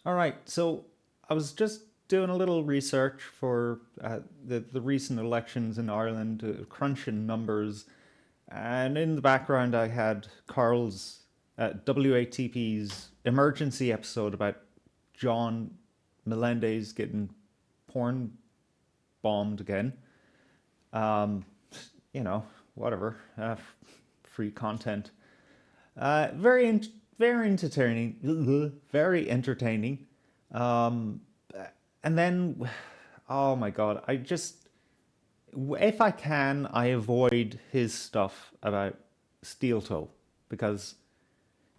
All right, so I was just doing a little research for the recent elections in Ireland, crunching numbers, and in the background I had Carl's WATP's emergency episode about John Melendez getting porn bombed again. Um, you know, whatever, free content. Very entertaining, very entertaining. Um, and then, oh my god, if I can, I avoid his stuff about steel toe because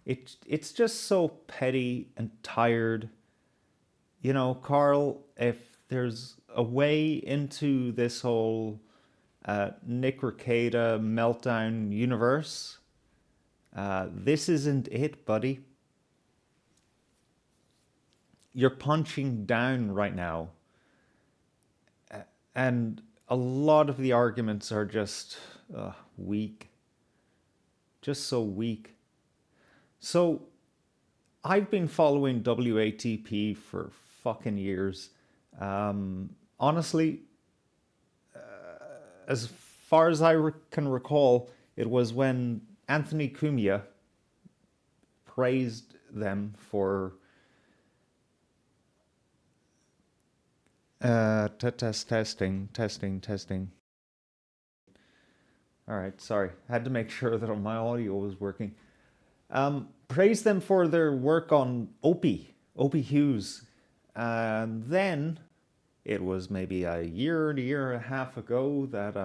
it's just so petty and tired. You know, Carl, if there's a way into this whole Nick Rekieta meltdown universe, this isn't it, buddy. You're punching down right now, and a lot of the arguments are just weak, just so weak. So I've been following WATP for fucking years. Honestly, as far as can recall, it was when Anthony Cumia praised them for testing. All right, sorry. I had to make sure that my audio was working. Praised them for their work on Opie Hughes. And then it was maybe a year and a half ago that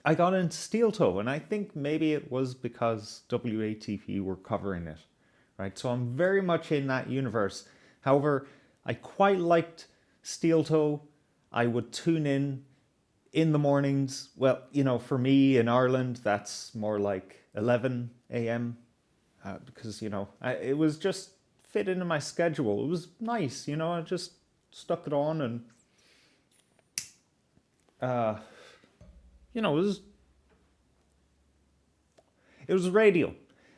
I got into Steel Toe, and I think maybe it was because WATP were covering it, right? So I'm very much in that universe. However, I quite liked Steel Toe. I would tune in the mornings. Well, you know, for me in Ireland, that's more like 11 a.m. Because, you know, it was just fit into my schedule. It was nice, you know, I just stuck it on and, uh, you know, it was radio.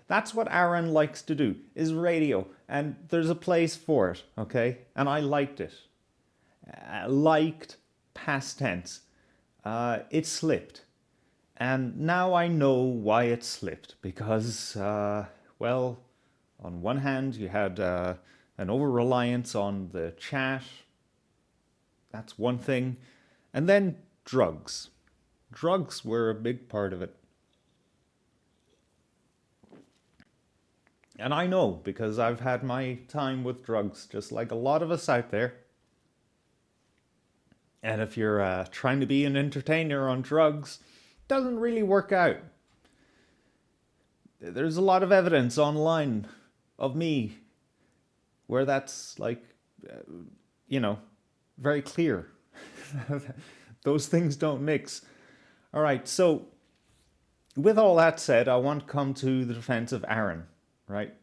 That's what Aaron likes to do, is radio. And there's a place for it, okay? And I liked it. Liked, past tense. It slipped. And now I know why it slipped. Because, well, on one hand, you had an over reliance on the chat. That's one thing. And then drugs. Drugs were a big part of it. And I know because I've had my time with drugs, just like a lot of us out there. And if you're trying to be an entertainer on drugs, it doesn't really work out. There's a lot of evidence online of me where that's like, uh, you know, very clear. Those things don't mix. All right, so with all that said, I want to come to the defense of Aaron, right?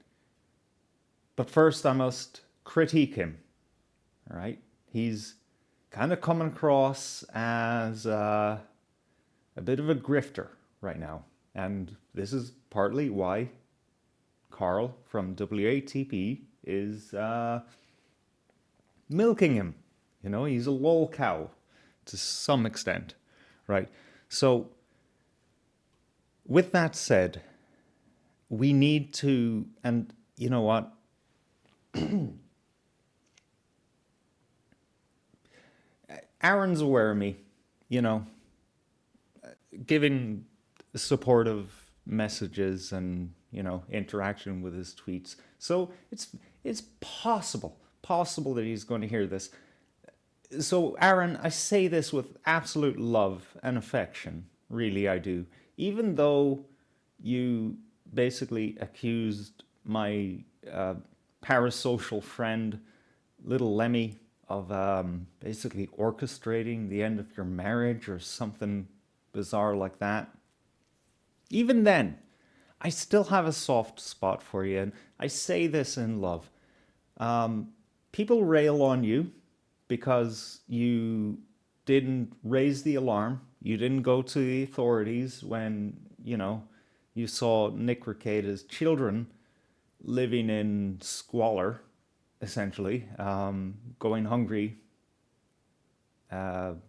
But first, I must critique him, all right? He's kind of coming across as a bit of a grifter right now. And this is partly why Carl from WATP is milking him. You know, he's a lol cow to some extent, right? So, with that said, we need to, and you know what? Aaron's aware of me, you know, giving supportive messages and, you know, interaction with his tweets. So it's possible that he's going to hear this. So Aaron, I say this with absolute love and affection. Really, I do. Even though you basically accused my parasocial friend, little Lemmy, of basically orchestrating the end of your marriage or something bizarre like that. Even then, I still have a soft spot for you, and I say this in love. People rail on you because you didn't raise the alarm, you didn't go to the authorities when, you know, you saw Nick Rekieta's children living in squalor, essentially, going hungry,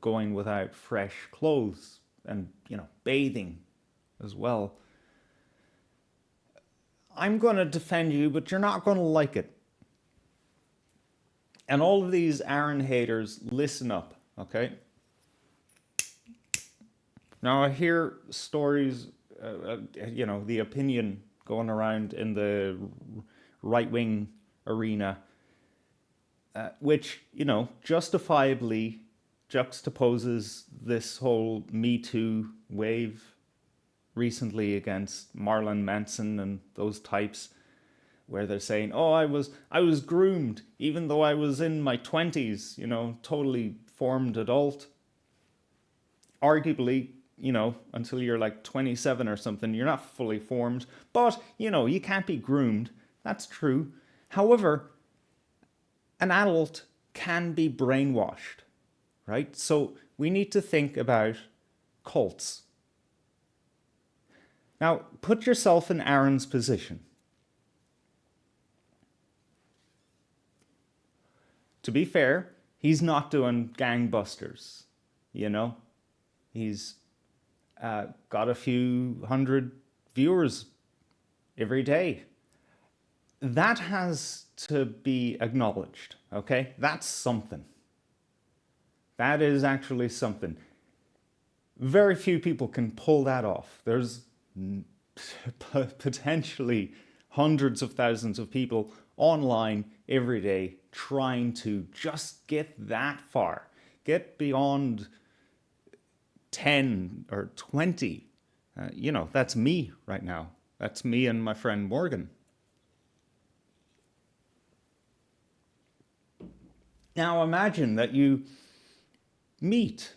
going without fresh clothes, and bathing as well. I'm going to defend you, but you're not going to like it. And all of these Aaron haters, listen up, okay? Now I hear stories, the opinion going around in the right-wing arena, which, justifiably juxtaposes this whole Me Too wave recently against Marilyn Manson and those types, where they're saying, "Oh, I was groomed, even though I was in my 20s, totally formed adult." Arguably, until you're like 27 or something, you're not fully formed, but you can't be groomed. That's true. However, an adult can be brainwashed, right? So we need to think about cults. Now, put yourself in Aaron's position. To be fair, he's not doing gangbusters, He's got a few hundred viewers every day. That has to be acknowledged, okay? That's something. That is actually something. Very few people can pull that off. There's potentially hundreds of thousands of people online every day trying to just get that far, get beyond 10 or 20. That's me right now. That's me and my friend Morgan. Now imagine that you meet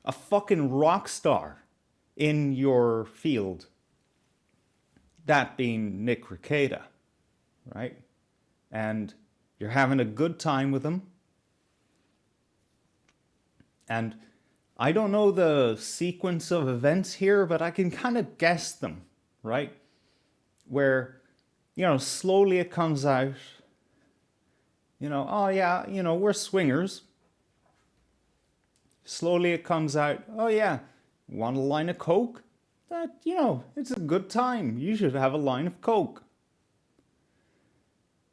a fucking rock star in your field, that being Nick Rekieta, right? And you're having a good time with him. And I don't know the sequence of events here, but I can kind of guess them, right? Where, slowly it comes out, oh yeah, we're swingers. Slowly it comes out, oh yeah, want a line of Coke? That, it's a good time. You should have a line of Coke.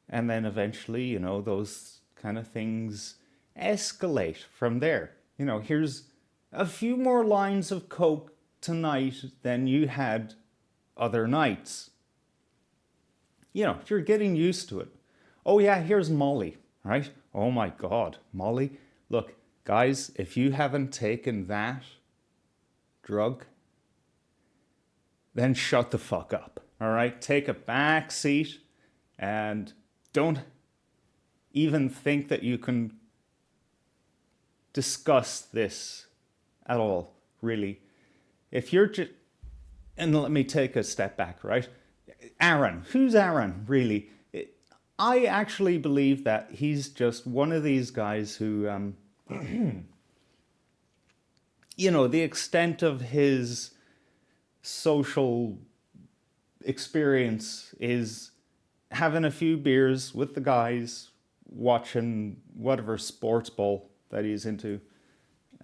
And then eventually, those kind of things escalate from there. Here's a few more lines of Coke tonight than you had other nights. You're getting used to it. Oh yeah, here's Molly, right? Oh my God, Molly. Look, guys, if you haven't taken that drug, then shut the fuck up, all right? Take a back seat and don't even think that you can discuss this at all, really. If you're just, and let me take a step back, right? Aaron, who's Aaron, really? I actually believe that he's just one of these guys who, the extent of his social experience is having a few beers with the guys, watching whatever sports ball that he's into.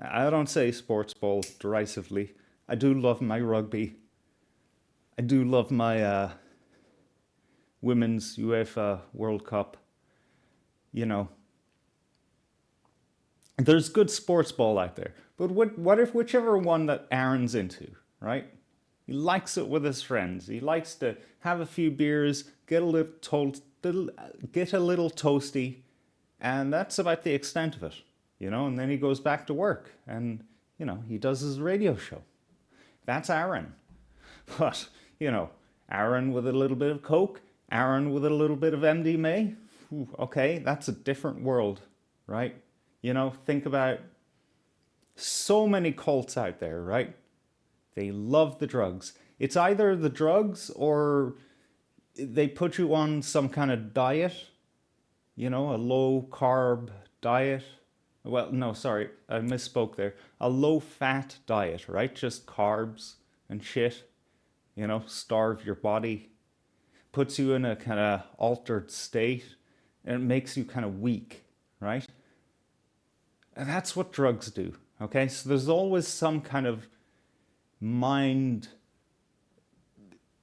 I don't say sports ball derisively. I do love my rugby. I do love my Women's UEFA World Cup. There's good sports ball out there. But what if whichever one that Aaron's into, right? He likes it with his friends. He likes to have a few beers, get a little toasty, and that's about the extent of it, and then he goes back to work and, he does his radio show. That's Aaron. But, Aaron with a little bit of Coke, Aaron with a little bit of MDMA, okay, that's a different world, right? Think about so many cults out there, right? They love the drugs. It's either the drugs or they put you on some kind of diet, a low carb diet. Well, no, sorry, I misspoke there. A low fat diet, right? Just carbs and shit, starve your body. puts you in a kind of altered state, and it makes you kind of weak, right? And that's what drugs do, okay? So there's always some kind of mind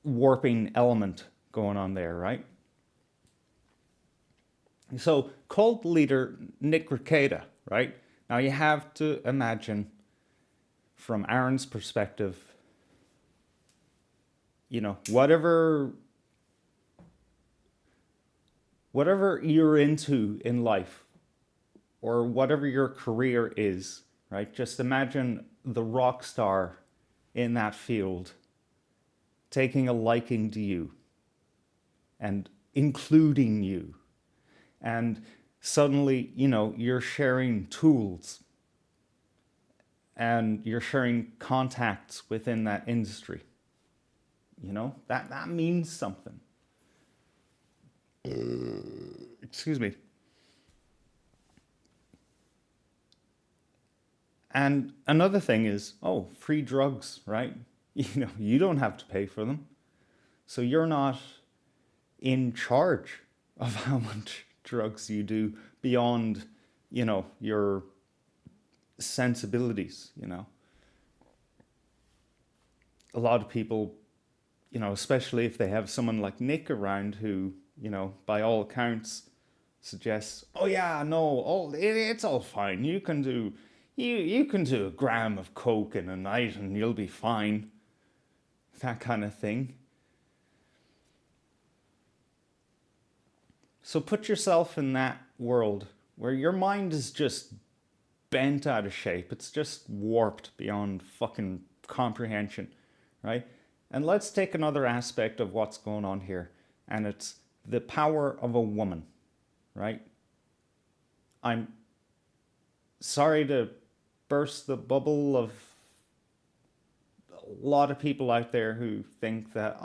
warping element going on there, right? So cult leader Nick Rekieta, right? Now you have to imagine from Aaron's perspective, whatever you're into in life or whatever your career is, right? Just imagine the rock star in that field taking a liking to you and including you. And suddenly, you're sharing tools and you're sharing contacts within that industry. That means something. Excuse me. And another thing is, free drugs, right? You don't have to pay for them. So you're not in charge of how much drugs you do beyond, your sensibilities, A lot of people, especially if they have someone like Nick around who, by all accounts suggests, oh yeah, no, it's all fine. You can do a gram of coke in a night and you'll be fine. That kind of thing. So put yourself in that world where your mind is just bent out of shape. It's just warped beyond fucking comprehension, right? And let's take another aspect of what's going on here, and it's the power of a woman, right? I'm sorry to burst the bubble of a lot of people out there who think that,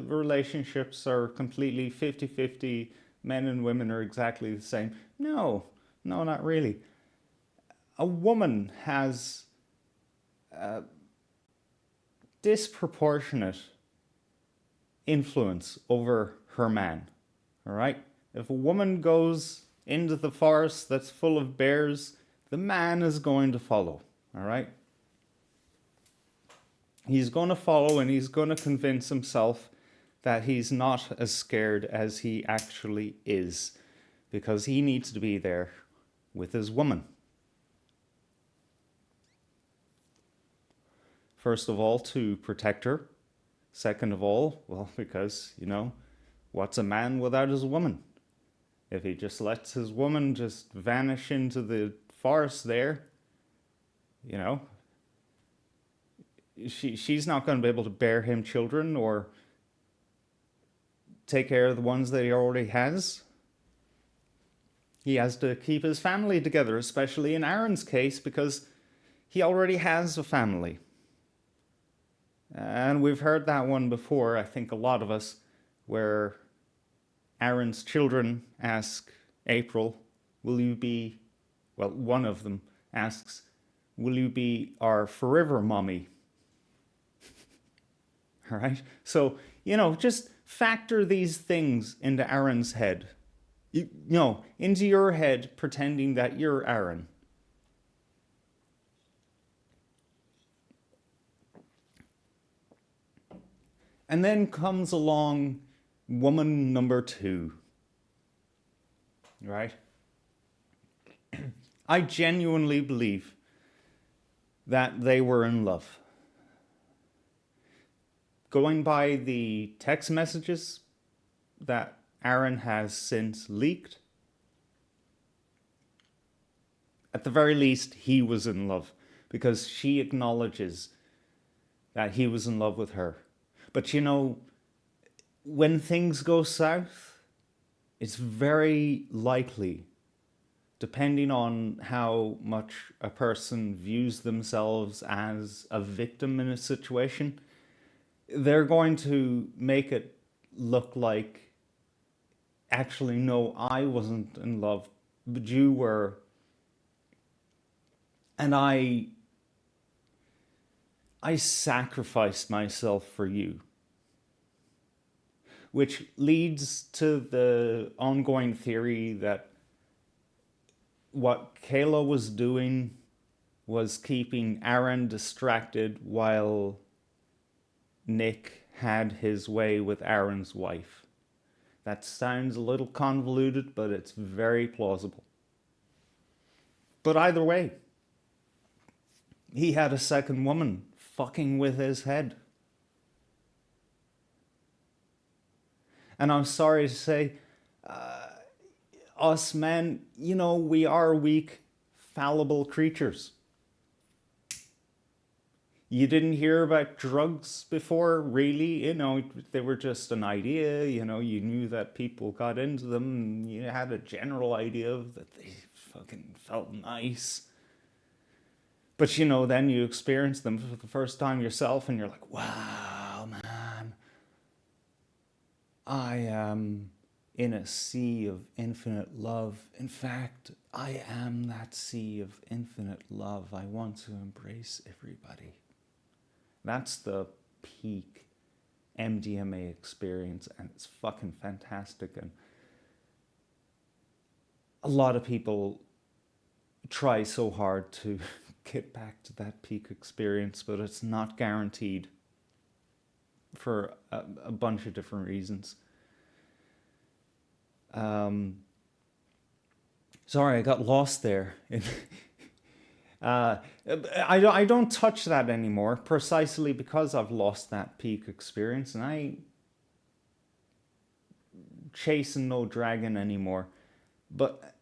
relationships are completely 50-50, men and women are exactly the same. No, not really. A woman has a disproportionate influence over her man, all right? If a woman goes into the forest that's full of bears, the man is going to follow, all right? He's going to follow and he's going to convince himself that he's not as scared as he actually is, because he needs to be there with his woman. First of all, to protect her. Second of all, well, because, what's a man without his woman? If he just lets his woman just vanish into the forest there, she's not going to be able to bear him children or take care of the ones that he already has. He has to keep his family together, especially in Aaron's case, because he already has a family. And we've heard that one before, I think a lot of us, where Aaron's children ask April, will you be, well, one of them asks, will you be our forever mommy? All right? So, just factor these things into Aaron's head. Into your head, pretending that you're Aaron. And then comes along woman number 2. Right? I genuinely believe that they were in love. Going by the text messages that Aaron has since leaked, at the very least, he was in love, because she acknowledges that he was in love with her. But when things go south, it's very likely, depending on how much a person views themselves as a victim in a situation, they're going to make it look like, actually, no, I wasn't in love, but you were. And I sacrificed myself for you. which leads to the ongoing theory that what Kayla was doing was keeping Aaron distracted while Nick had his way with Aaron's wife. That sounds a little convoluted, but it's very plausible. But either way, he had a second woman fucking with his head. And I'm sorry to say, us men, we are weak, fallible creatures. You didn't hear about drugs before, really? They were just an idea. You knew that people got into them. And you had a general idea of that they fucking felt nice. But, then you experience them for the first time yourself and you're like, wow, man. I am in a sea of infinite love. In fact, I am that sea of infinite love. I want to embrace everybody. That's the peak MDMA experience, and it's fucking fantastic. And a lot of people try so hard to get back to that peak experience, but it's not guaranteed for a bunch of different reasons. Sorry, I got lost there. I don't touch that anymore, precisely because I've lost that peak experience, and I ain't chasing no dragon anymore. But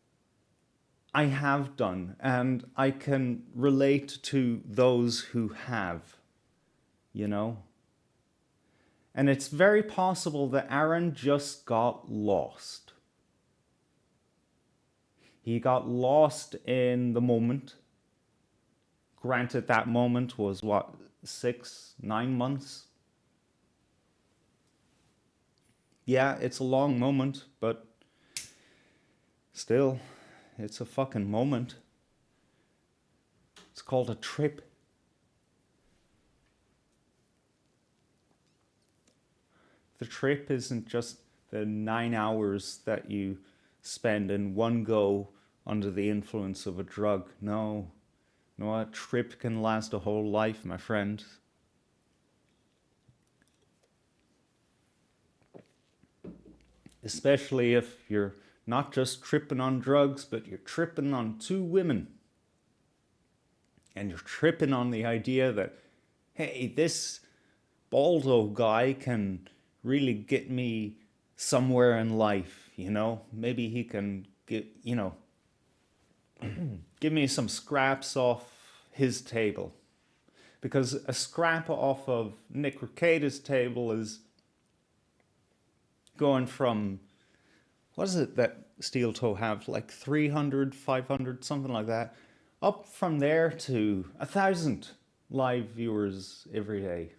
I have done, and I can relate to those who have, And it's very possible that Aaron just got lost. He got lost in the moment. Granted, that moment was 6-9 months? Yeah, it's a long moment, but still, it's a fucking moment. It's called a trip. The trip isn't just the 9 hours that you spend in one go under the influence of a drug. No, a trip can last a whole life, my friend. Especially if you're not just tripping on drugs, but you're tripping on 2 women. And you're tripping on the idea that, hey, this Baldo guy can really get me somewhere in life, Maybe he can get, give me some scraps off his table. Because a scrap off of Nick Rekieta's table is going from, what is it that Steel Toe have? Like 300, 500, something like that. Up from there to 1,000 live viewers every day.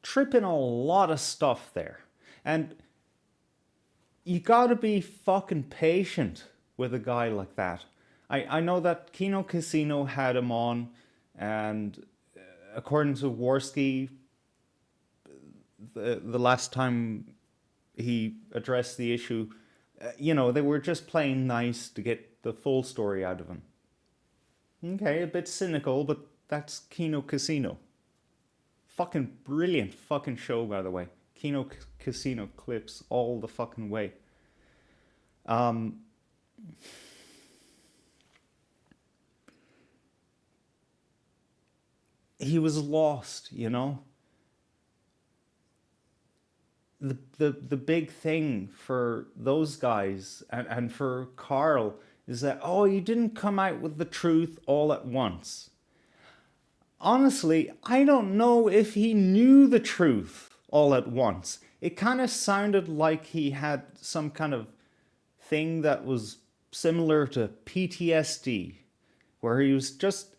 Tripping a lot of stuff there. And you gotta be fucking patient with a guy like that. I know that Kino Casino had him on, and according to Worski, the last time he addressed the issue, they were just playing nice to get the full story out of him. Okay, a bit cynical, but that's Kino Casino. Fucking brilliant fucking show, by the way. Kino Casino clips all the fucking way. He was lost, The big thing for those guys and for Carl is that, you didn't come out with the truth all at once. Honestly, I don't know if he knew the truth all at once. It kind of sounded like he had some kind of thing that was similar to PTSD, where he was just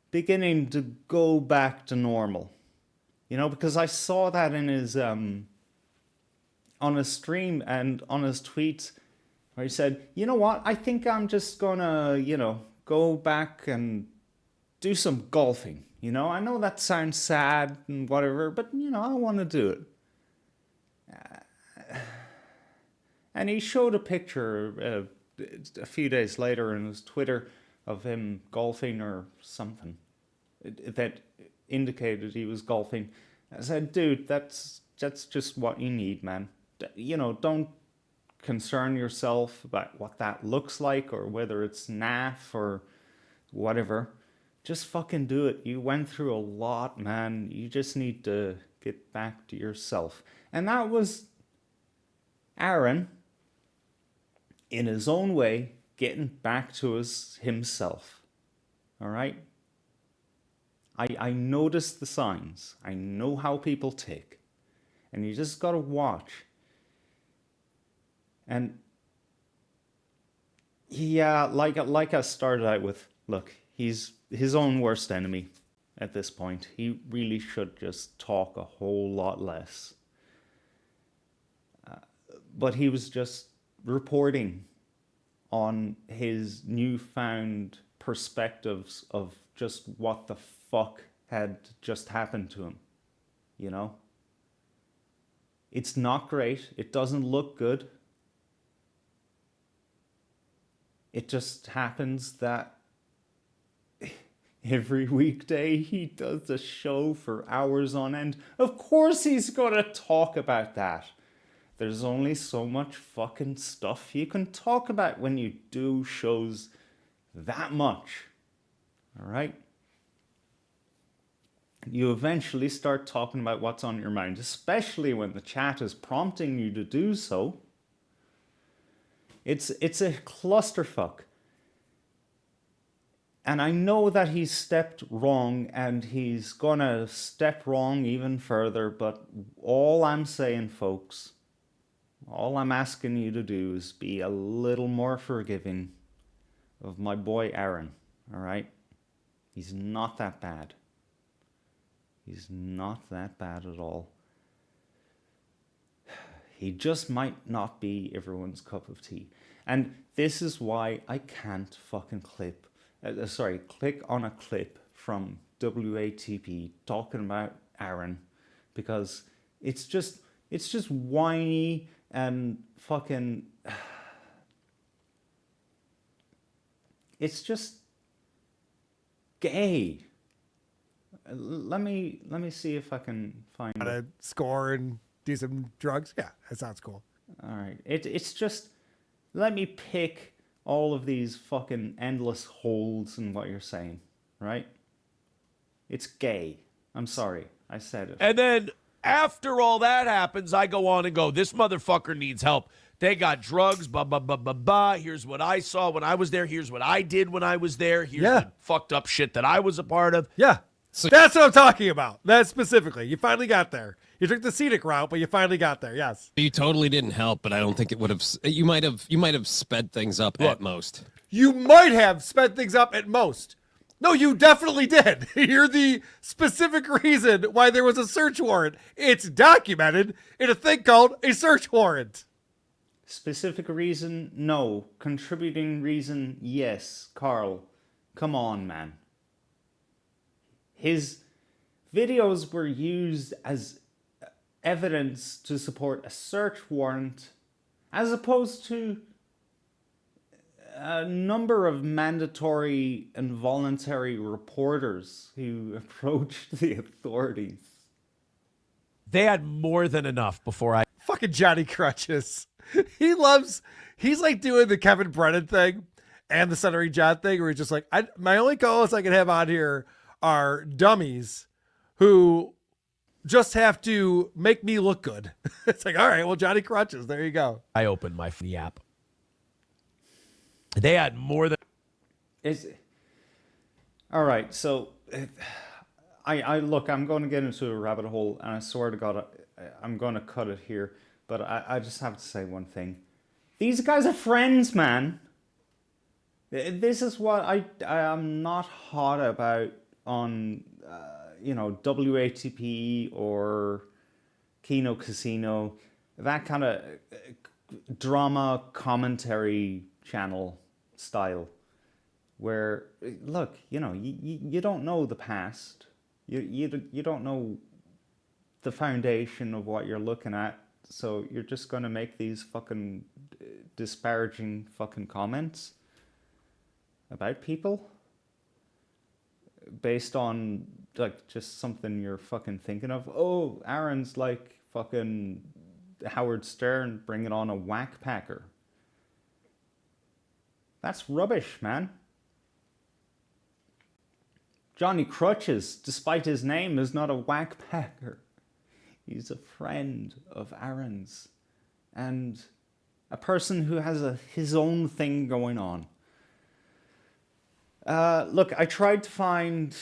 beginning to go back to normal. Because I saw that in his on his stream and on his tweets, where he said, you know what, I think I'm just gonna, go back and do some golfing, You know, I know that sounds sad and whatever, but, you know, I want to do it. And he showed a picture a few days later on his Twitter of him golfing or something that indicated he was golfing. I said, dude, that's just what you need, man. You know, don't concern yourself about what that looks like or whether it's naff or whatever. Just fucking do it. You went through a lot, man. You just need to get back to yourself. And that was Aaron, in his own way, getting back to himself. All right? I notice the signs. I know how people tick. And you just got to watch. And yeah, like I started out with, look, he's his own worst enemy at this point. He really should just talk a whole lot less. But he was just reporting on his newfound perspectives of just what the fuck had just happened to him. You know? It's not great. It doesn't look good. It just happens that every weekday he does a show for hours on end. Of course he's gonna talk about that. There's only so much fucking stuff you can talk about when you do shows that much. All right? You eventually start talking about what's on your mind, especially when the chat is prompting you to do so. It's a clusterfuck. And I know that he's stepped wrong and he's gonna step wrong even further, but all I'm saying, folks, all I'm asking you to do is be a little more forgiving of my boy Aaron, all right? He's not that bad. He's not that bad at all. He just might not be everyone's cup of tea. And this is why I can't fucking click on a clip from WATP talking about Aaron, because it's just whiny and fucking, it's just gay. Let me see if I can find a score and do some drugs. Yeah, that sounds cool. All right, it's just, let me pick all of these fucking endless holes in what you're saying, right? It's gay. I'm sorry, I said it. And then after all that happens, I go on and go, this motherfucker needs help. They got drugs, blah, blah, blah, blah, blah. Here's what I saw when I was there. Here's what I did when I was there. Here's the fucked up shit that I was a part of. Yeah. So that's what I'm talking about. That specifically. You finally got there. You took the scenic route, but you finally got there. Yes. You totally didn't help, but I don't think it would have. You might have sped things up at most. You might have sped things up at most. No, you definitely did. You're the specific reason why there was a search warrant. It's documented in a thing called a search warrant. Specific reason, no. Contributing reason, yes. Carl, come on, man. His videos were used as evidence to support a search warrant, as opposed to a number of mandatory and voluntary reporters who approached the authorities. They had more than enough before I... Fucking Johnny Crutches. He's like doing the Kevin Brennan thing and the Sunnery John thing, where he's just like, my only co-hosts I can have on here are dummies who just have to make me look good. It's like, all right, well, Johnny Crutches, there you go. I opened my app. They had more than... All right, so I look, I'm going to get into a rabbit hole, and I swear to God, I'm going to cut it here, but I just have to say one thing. These guys are friends, man. This is what I am not hot about on, WATP or Kino Casino, that kind of drama commentary channel style, where, look, you don't know the past, You don't know the foundation of what you're looking at, so you're just gonna make these fucking disparaging fucking comments about people based on like just something you're fucking thinking of. Oh, Aaron's like fucking Howard Stern bringing on a whack packer. That's rubbish, man. Johnny Crutches, despite his name, is not a whack packer. He's a friend of Aaron's and a person who has his own thing going on. Look, I tried to find.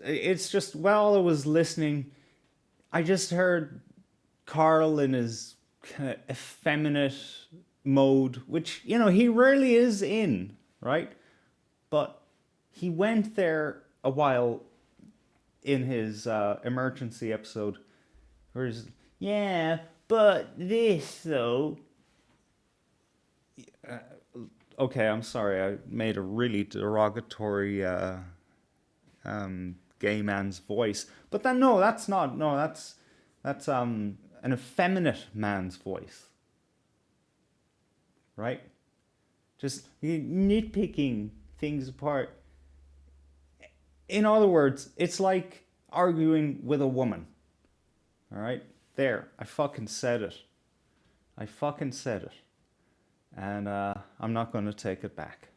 It's just while I was listening, I just heard Carl in his kind of effeminate mode, which, you know, he rarely is in, right? But he went there a while in his emergency episode where he's, yeah, but this though. Okay, I'm sorry, I made a really derogatory gay man's voice. But then no, that's not. No, that's an effeminate man's voice. Right? Just nitpicking things apart. In other words, it's like arguing with a woman. All right? There, I fucking said it. I fucking said it. And I'm not going to take it back.